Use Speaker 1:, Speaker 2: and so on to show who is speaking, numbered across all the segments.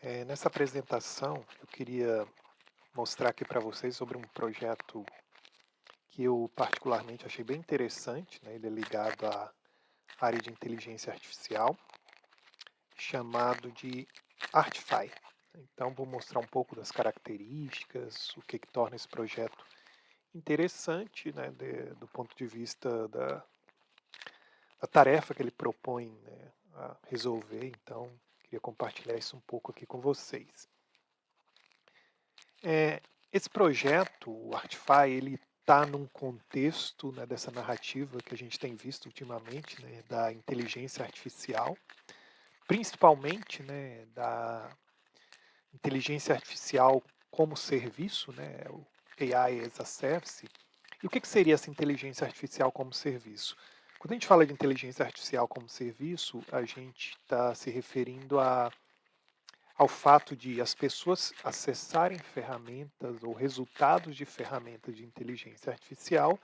Speaker 1: Nessa apresentação, eu queria mostrar aqui para vocês sobre um projeto que eu particularmente achei bem interessante, né? Ele é ligado à área de inteligência artificial, chamado de Artify. Então, vou mostrar um pouco das características, o que torna esse projeto interessante, né, do ponto de vista da tarefa que ele propõe, né, a resolver. Então, queria compartilhar isso um pouco aqui com vocês. É, esse projeto, o Artify, ele está num contexto, né, dessa narrativa que a gente tem visto ultimamente, né, da inteligência artificial, principalmente, né, da inteligência artificial como serviço, né, o AI as a Service. E o que seria essa inteligência artificial como serviço? Quando a gente fala de inteligência artificial como serviço, a gente está se referindo ao fato de as pessoas acessarem ferramentas ou resultados de ferramentas de inteligência artificial,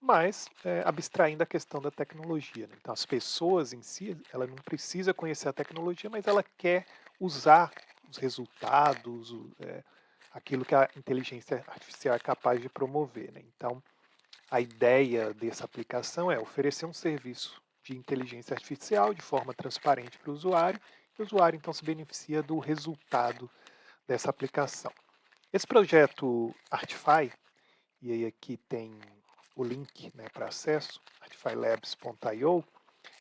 Speaker 1: mas abstraindo a questão da tecnologia, né. Então as pessoas em si, ela não precisa conhecer a tecnologia, mas ela quer usar os resultados, aquilo que a inteligência artificial é capaz de promover, né. Então, a ideia dessa aplicação é oferecer um serviço de inteligência artificial de forma transparente para o usuário, e o usuário então se beneficia do resultado dessa aplicação. Esse projeto Artify, e aí aqui tem o link, né, para acesso, artifylabs.io,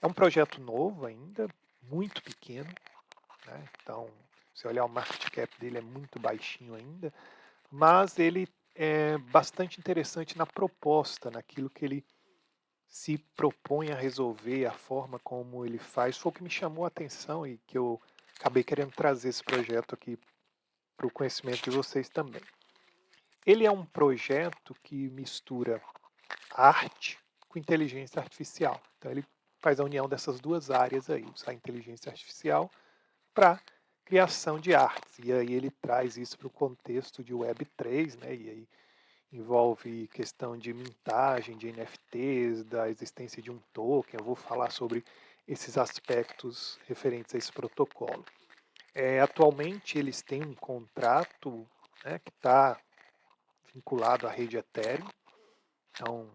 Speaker 1: é um projeto novo ainda, muito pequeno, né, então se olhar o market cap dele é muito baixinho ainda, mas ele é bastante interessante na proposta, naquilo que ele se propõe a resolver, a forma como ele faz, foi o que me chamou a atenção e que eu acabei querendo trazer esse projeto aqui para o conhecimento de vocês também. Ele é um projeto que mistura arte com inteligência artificial. Então ele faz a união dessas duas áreas aí, usar a inteligência artificial para criação de artes. E aí ele traz isso para o contexto de Web3, né? E aí envolve questão de mintagem, de NFTs, da existência de um token. Eu vou falar sobre esses aspectos referentes a esse protocolo. Atualmente eles têm um contrato, né, que está vinculado à rede Ethereum, então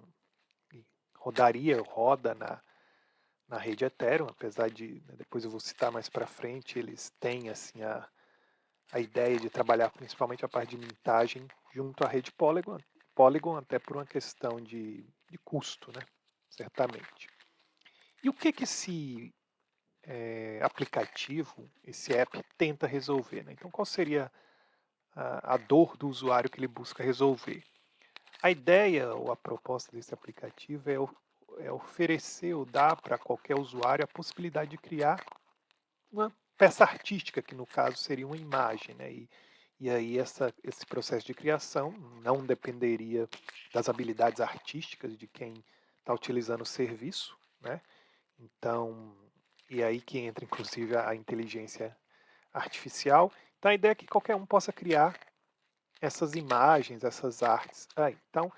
Speaker 1: roda na rede Ethereum, apesar de, né, depois eu vou citar mais para frente, eles têm assim a ideia de trabalhar principalmente a parte de mintagem junto à rede Polygon até por uma questão de custo, né, certamente. E o que esse aplicativo, esse app, tenta resolver, né? Então, qual seria a dor do usuário que ele busca resolver? A ideia ou a proposta desse aplicativo é oferecer ou dar para qualquer usuário a possibilidade de criar uma peça artística, que no caso seria uma imagem, né? E aí esse processo de criação não dependeria das habilidades artísticas de quem está utilizando o serviço, né? Então, e aí que entra inclusive a inteligência artificial. Então a ideia é que qualquer um possa criar essas imagens, essas artes. Então,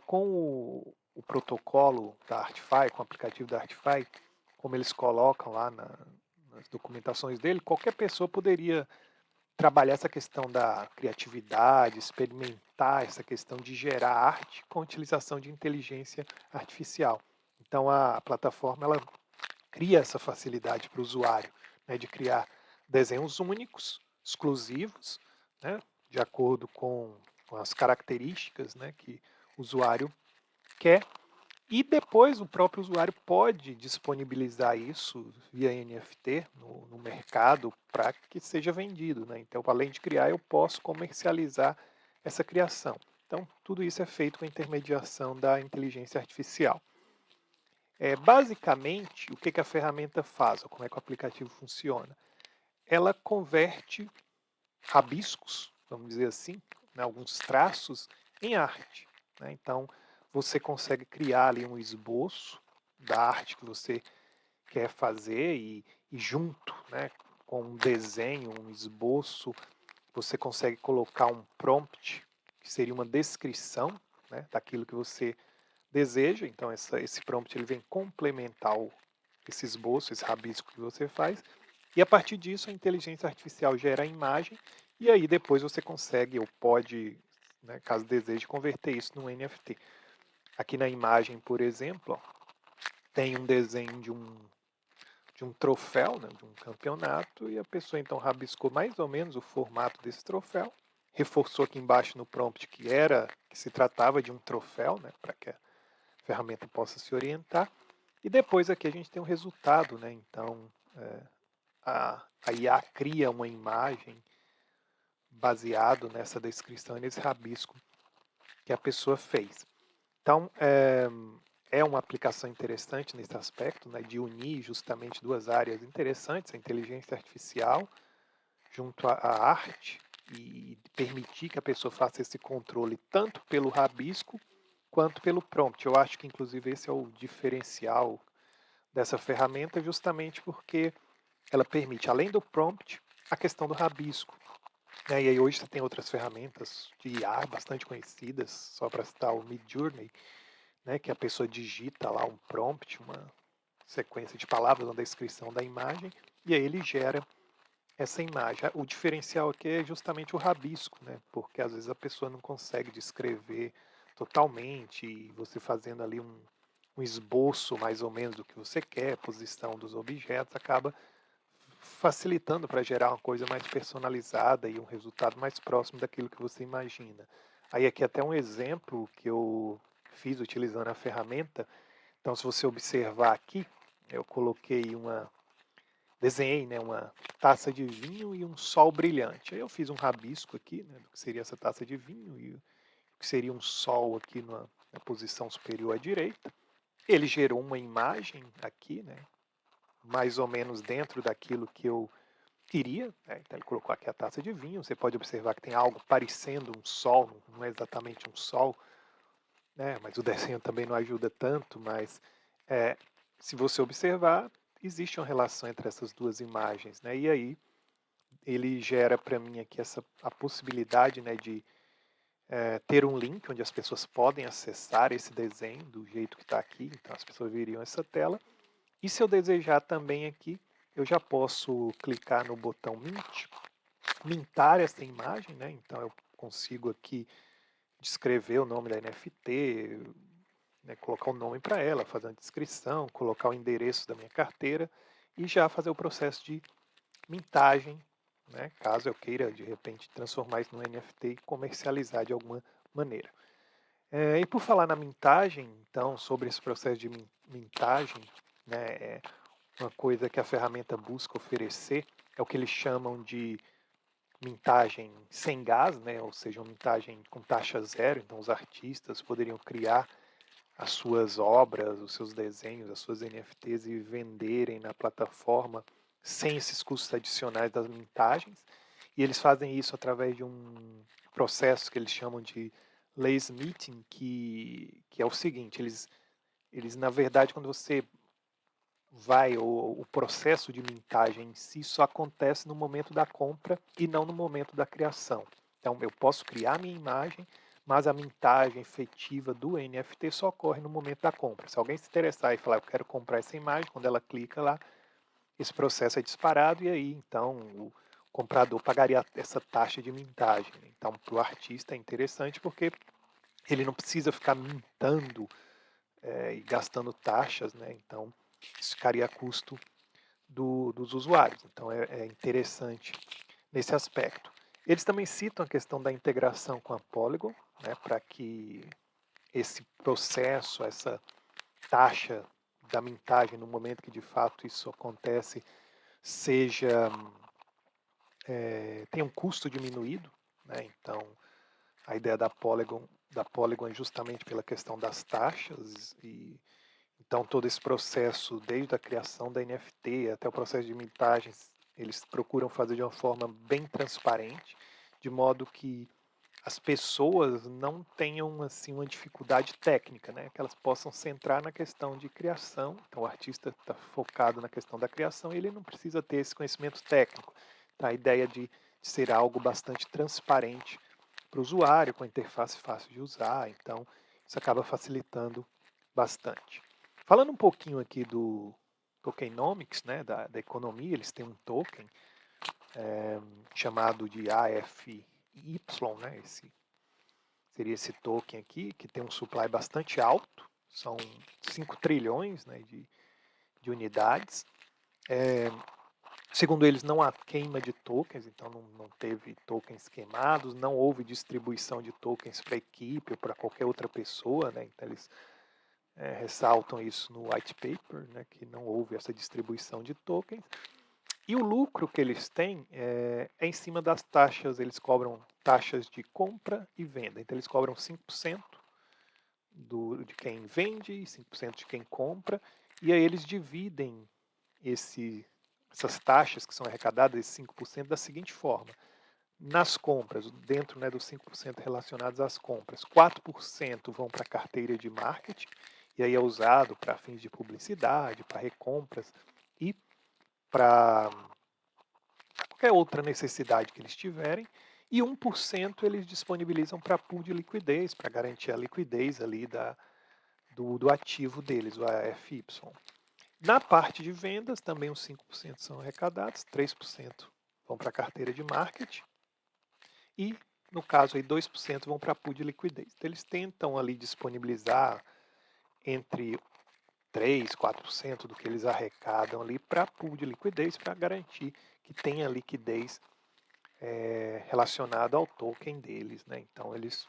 Speaker 1: com o protocolo da Artify, com o aplicativo da Artify, como eles colocam lá nas documentações dele, qualquer pessoa poderia trabalhar essa questão da criatividade, experimentar essa questão de gerar arte com a utilização de inteligência artificial. Então a plataforma ela cria essa facilidade para o usuário, né, de criar desenhos únicos, exclusivos, né, de acordo com as características, né, que o usuário quer, e depois o próprio usuário pode disponibilizar isso via NFT no mercado para que seja vendido, né. Então, além de criar, eu posso comercializar essa criação. Então, tudo isso é feito com a intermediação da inteligência artificial. Basicamente, o que a ferramenta faz, ou como é que o aplicativo funciona? Ela converte rabiscos, vamos dizer assim, né, alguns traços, em arte, né. Então, você consegue criar ali um esboço da arte que você quer fazer e junto, né, com um desenho, um esboço, você consegue colocar um prompt, que seria uma descrição, né, daquilo que você deseja. Então esse prompt ele vem complementar esse esboço, esse rabisco que você faz, E a partir disso, a inteligência artificial gera a imagem, e aí depois você consegue ou pode, né, caso deseje, converter isso num NFT. Aqui na imagem, por exemplo, ó, tem um desenho de um troféu, né, de um campeonato, e a pessoa então rabiscou mais ou menos o formato desse troféu, reforçou aqui embaixo no prompt que se tratava de um troféu, né, para que a ferramenta possa se orientar, e depois aqui a gente tem um resultado, né, então a IA cria uma imagem baseado nessa descrição e nesse rabisco que a pessoa fez. Então, é uma aplicação interessante nesse aspecto, né, de unir justamente duas áreas interessantes, a inteligência artificial junto à arte, e permitir que a pessoa faça esse controle tanto pelo rabisco quanto pelo prompt. Eu acho que, inclusive, esse é o diferencial dessa ferramenta, justamente porque ela permite, além do prompt, a questão do rabisco, né? E aí hoje você tem outras ferramentas de IA bastante conhecidas, só para citar o Midjourney, né, que a pessoa digita lá um prompt, uma sequência de palavras na descrição da imagem, e aí ele gera essa imagem. O diferencial aqui é justamente o rabisco, né, porque às vezes a pessoa não consegue descrever totalmente, e você fazendo ali um esboço mais ou menos do que você quer, posição dos objetos, acaba facilitando para gerar uma coisa mais personalizada e um resultado mais próximo daquilo que você imagina. Aí aqui até um exemplo que eu fiz utilizando a ferramenta. Então, se você observar aqui, eu desenhei, né, uma taça de vinho e um sol brilhante. Aí eu fiz um rabisco aqui, né, do que seria essa taça de vinho e o que seria um sol aqui na posição superior à direita. Ele gerou uma imagem aqui, né, mais ou menos dentro daquilo que eu queria, né? Então ele colocou aqui a taça de vinho. Você pode observar que tem algo parecendo um sol, não é exatamente um sol, né? Mas o desenho também não ajuda tanto. Mas é, se você observar, existe uma relação entre essas duas imagens, né? E aí ele gera para mim aqui a possibilidade, né, de ter um link onde as pessoas podem acessar esse desenho do jeito que está aqui. Então as pessoas viriam essa tela. E se eu desejar também aqui, eu já posso clicar no botão Mint, mintar essa imagem, né? Então eu consigo aqui descrever o nome da NFT, né, colocar o nome para ela, fazer uma descrição, colocar o endereço da minha carteira e já fazer o processo de mintagem, né, caso eu queira de repente transformar isso no NFT e comercializar de alguma maneira. E por falar na mintagem, então, sobre esse processo de mintagem, né, uma coisa que a ferramenta busca oferecer é o que eles chamam de mintagem sem gás, né? Ou seja, uma mintagem com taxa zero. Então, os artistas poderiam criar as suas obras, os seus desenhos, as suas NFTs e venderem na plataforma sem esses custos adicionais das mintagens. E eles fazem isso através de um processo que eles chamam de lazy meeting, que é o seguinte: eles na verdade, quando você o processo de mintagem em si só acontece no momento da compra e não no momento da criação. Então, eu posso criar minha imagem, mas a mintagem efetiva do NFT só ocorre no momento da compra. Se alguém se interessar e falar, eu quero comprar essa imagem, quando ela clica lá, esse processo é disparado e aí, então, o comprador pagaria essa taxa de mintagem. Então, para o artista é interessante porque ele não precisa ficar mintando e gastando taxas, né? Então, isso ficaria a custo dos usuários. Então é interessante nesse aspecto. Eles também citam a questão da integração com a Polygon, né, para que esse processo, essa taxa da mintagem, no momento que de fato isso acontece, seja tenha um custo diminuído, né? Então a ideia da Polygon é justamente pela questão das taxas e então, todo esse processo, desde a criação da NFT até o processo de mintagens, eles procuram fazer de uma forma bem transparente, de modo que as pessoas não tenham assim uma dificuldade técnica, né? Que elas possam centrar na questão de criação. Então, o artista está focado na questão da criação e ele não precisa ter esse conhecimento técnico. Então, a ideia de ser algo bastante transparente para o usuário, com a interface fácil de usar. Então, isso acaba facilitando bastante. Falando um pouquinho aqui tokenomics, né, da economia, eles têm um token chamado de AFY, né, seria esse token aqui, que tem um supply bastante alto, são 5 trilhões, né, de unidades. Segundo eles, não há queima de tokens, então não teve tokens queimados, não houve distribuição de tokens para a equipe ou para qualquer outra pessoa, né? Então eles ressaltam isso no white paper, né, que não houve essa distribuição de tokens. E o lucro que eles têm é em cima das taxas, eles cobram taxas de compra e venda. Então eles cobram 5% de quem vende e 5% de quem compra, e aí eles dividem essas taxas que são arrecadadas, esses 5%, da seguinte forma: nas compras, dentro, né, dos 5% relacionados às compras, 4% vão para a carteira de marketing, e aí é usado para fins de publicidade, para recompras e para qualquer outra necessidade que eles tiverem, e 1% eles disponibilizam para pool de liquidez, para garantir a liquidez ali do ativo deles, o AFY. Na parte de vendas, também os 5% são arrecadados, 3% vão para a carteira de marketing e, no caso, aí 2% vão para a pool de liquidez. Então, eles tentam ali disponibilizar entre 3%, 4% do que eles arrecadam ali para a pool de liquidez, para garantir que tenha liquidez relacionada ao token deles, né? Então, eles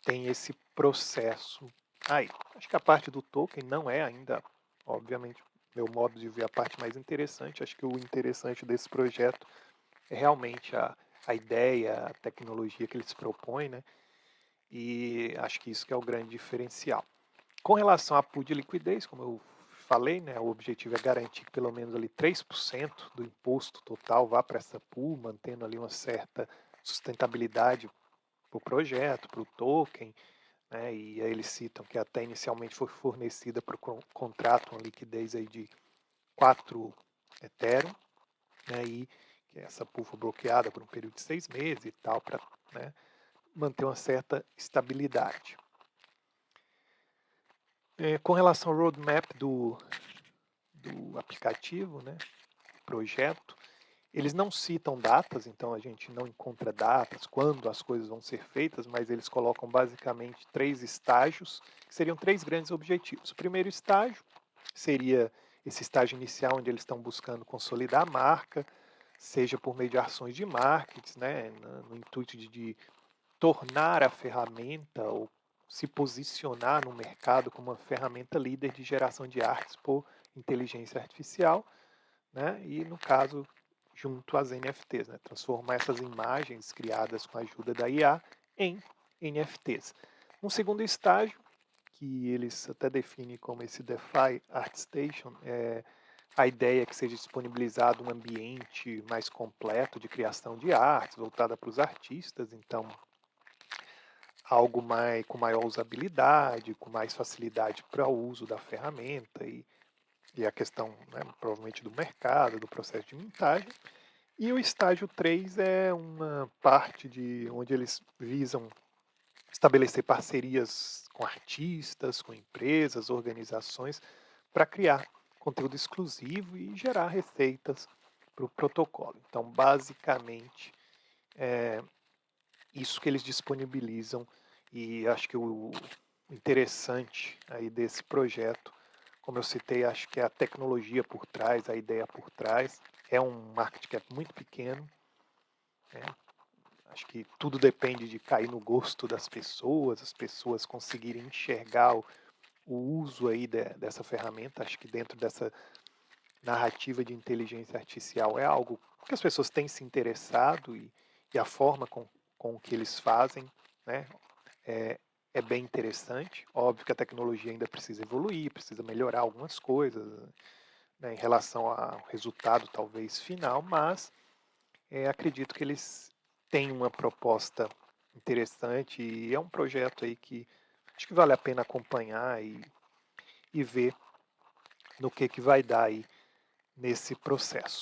Speaker 1: têm esse processo aí. Acho que a parte do token não é ainda, obviamente, meu modo de ver, a parte mais interessante. Acho que o interessante desse projeto é realmente a ideia, a tecnologia que eles propõem, né? E acho que isso que é o grande diferencial. Com relação à pool de liquidez, como eu falei, né, o objetivo é garantir que pelo menos ali 3% do imposto total vá para essa pool, mantendo ali uma certa sustentabilidade para o projeto, para o token, né, e aí eles citam que até inicialmente foi fornecida para o contrato uma liquidez aí de 4 Ethereum, né, e que essa pool foi bloqueada por um período de 6 meses e tal, para, né, manter uma certa estabilidade. Com relação ao roadmap do aplicativo, né, projeto, eles não citam datas, então a gente não encontra datas, quando as coisas vão ser feitas, mas eles colocam basicamente 3 estágios, que seriam 3 grandes objetivos. O primeiro estágio seria esse estágio inicial, onde eles estão buscando consolidar a marca, seja por meio de ações de marketing, né, no intuito de tornar a ferramenta ou se posicionar no mercado como uma ferramenta líder de geração de artes por inteligência artificial, né? E no caso junto às NFTs, né? Transformar essas imagens criadas com a ajuda da IA em NFTs. Um segundo estágio, que eles até definem como esse DeFi ArtStation, a ideia é que seja disponibilizado um ambiente mais completo de criação de artes, voltada para os artistas, então algo com maior usabilidade, com mais facilidade para o uso da ferramenta e a questão, né, provavelmente do mercado, do processo de mintagem. E o estágio 3 é uma parte onde eles visam estabelecer parcerias com artistas, com empresas, organizações, para criar conteúdo exclusivo e gerar receitas para o protocolo. Então, basicamente, isso que eles disponibilizam, e acho que o interessante aí desse projeto, como eu citei, acho que é a tecnologia por trás, a ideia por trás, é um market cap muito pequeno, né? Acho que tudo depende de cair no gosto das pessoas, as pessoas conseguirem enxergar o uso aí dessa ferramenta. Acho que dentro dessa narrativa de inteligência artificial é algo que as pessoas têm se interessado e a forma com que eles fazem, né, é bem interessante. Óbvio que a tecnologia ainda precisa evoluir, precisa melhorar algumas coisas, né, em relação ao resultado talvez final, mas acredito que eles têm uma proposta interessante e é um projeto aí que acho que vale a pena acompanhar e ver no que vai dar aí nesse processo.